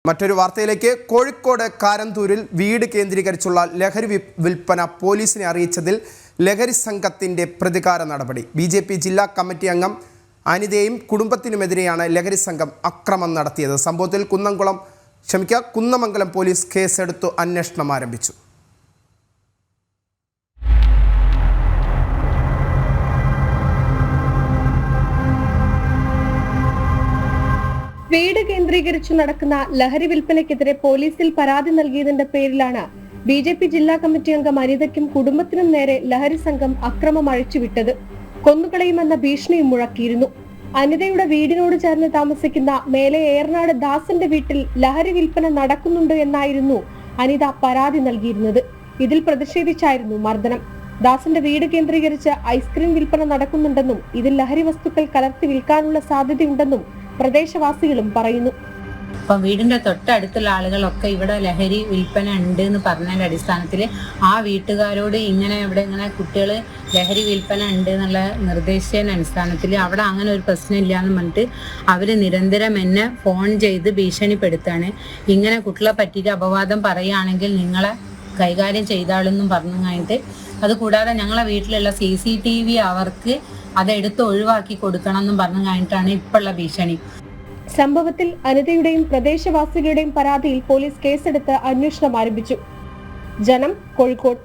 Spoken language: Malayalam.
മറ്റൊരു വാർത്തയിലേക്ക്. കോഴിക്കോട് കാരന്തൂരിൽ വീട് കേന്ദ്രീകരിച്ചുള്ള ലഹരി വിൽപ്പന പോലീസിനെ അറിയിച്ചതിൽ ലഹരി സംഘത്തിന്റെ പ്രതികാര നടപടി. BJP ജില്ലാ കമ്മിറ്റി അംഗം അനിതയും കുടുംബത്തിനുമെതിരെയാണ് ലഹരി സംഘം അക്രമം നടത്തിയത്. സംഭവത്തിൽ കുന്നമംഗലം പോലീസ് കേസെടുത്തു അന്വേഷണം ആരംഭിച്ചു. വീട് കേന്ദ്രീകരിച്ചു നടക്കുന്ന ലഹരി വിൽപ്പനയ്ക്കെതിരെ പോലീസിൽ പരാതി നൽകിയതിന്റെ പേരിലാണ് BJP ജില്ലാ കമ്മിറ്റി അംഗം അനിതയ്ക്കും കുടുംബത്തിനും നേരെ ലഹരി സംഘം അക്രമം അഴിച്ചുവിട്ടത്. കൊന്നുകളയുമെന്ന ഭീഷണിയും മുഴക്കിയിരുന്നു. അനിതയുടെ വീടിനോട് ചേർന്ന് താമസിക്കുന്ന മേലെ ഏറനാട് ദാസന്റെ വീട്ടിൽ ലഹരി വിൽപ്പന നടക്കുന്നുണ്ട് എന്നായിരുന്നു അനിത പരാതി നൽകിയിരുന്നത്. ഇതിൽ പ്രതിഷേധിച്ചായിരുന്നു മർദ്ദനം. ദാസന്റെ വീട് കേന്ദ്രീകരിച്ച് ഐസ്ക്രീം വിൽപ്പന നടക്കുന്നുണ്ടെന്നും ഇതിൽ ലഹരി വസ്തുക്കൾ കലർത്തി വിൽക്കാനുള്ള സാധ്യതയുണ്ടെന്നും പ്രദേശവാസികളും പറയുന്നു. അപ്പം വീടിന്റെ തൊട്ടടുത്തുള്ള ആളുകളൊക്കെ ഇവിടെ ലഹരി വിൽപ്പന ഉണ്ട് എന്ന് പറഞ്ഞതിന്റെ അടിസ്ഥാനത്തിൽ ആ വീട്ടുകാരോട് ഇങ്ങനെ കുട്ടികൾ ലഹരി വിൽപ്പന ഉണ്ട് എന്നുള്ള നിർദ്ദേശത്തിന്റെ അടിസ്ഥാനത്തിൽ അവിടെ അങ്ങനെ ഒരു പ്രശ്നമില്ല എന്ന് പറഞ്ഞിട്ട് അവർ നിരന്തരം എന്നെ ഫോൺ ചെയ്ത് ഭീഷണിപ്പെടുത്താണ്. ഇങ്ങനെ കുട്ടികളെ പറ്റിയിട്ട് അപവാദം പറയുകയാണെങ്കിൽ നിങ്ങളെ കൈകാര്യം ചെയ്താളെന്നും പറഞ്ഞു കഴിഞ്ഞിട്ട്, അതുകൂടാതെ ഞങ്ങളെ വീട്ടിലുള്ള CCTV അവർക്ക് അതെടുത്ത് ഒഴിവാക്കി കൊടുക്കണം എന്നും പറഞ്ഞു കഴിഞ്ഞിട്ടാണ് ഇപ്പോഴുള്ള ഭീഷണി. സംഭവത്തിൽ അനിതയുടെയും പ്രദേശവാസികളുടെയും പരാതിയിൽ പോലീസ് കേസെടുത്ത് അന്വേഷണം ആരംഭിച്ചു. ജനം, കോഴിക്കോട്.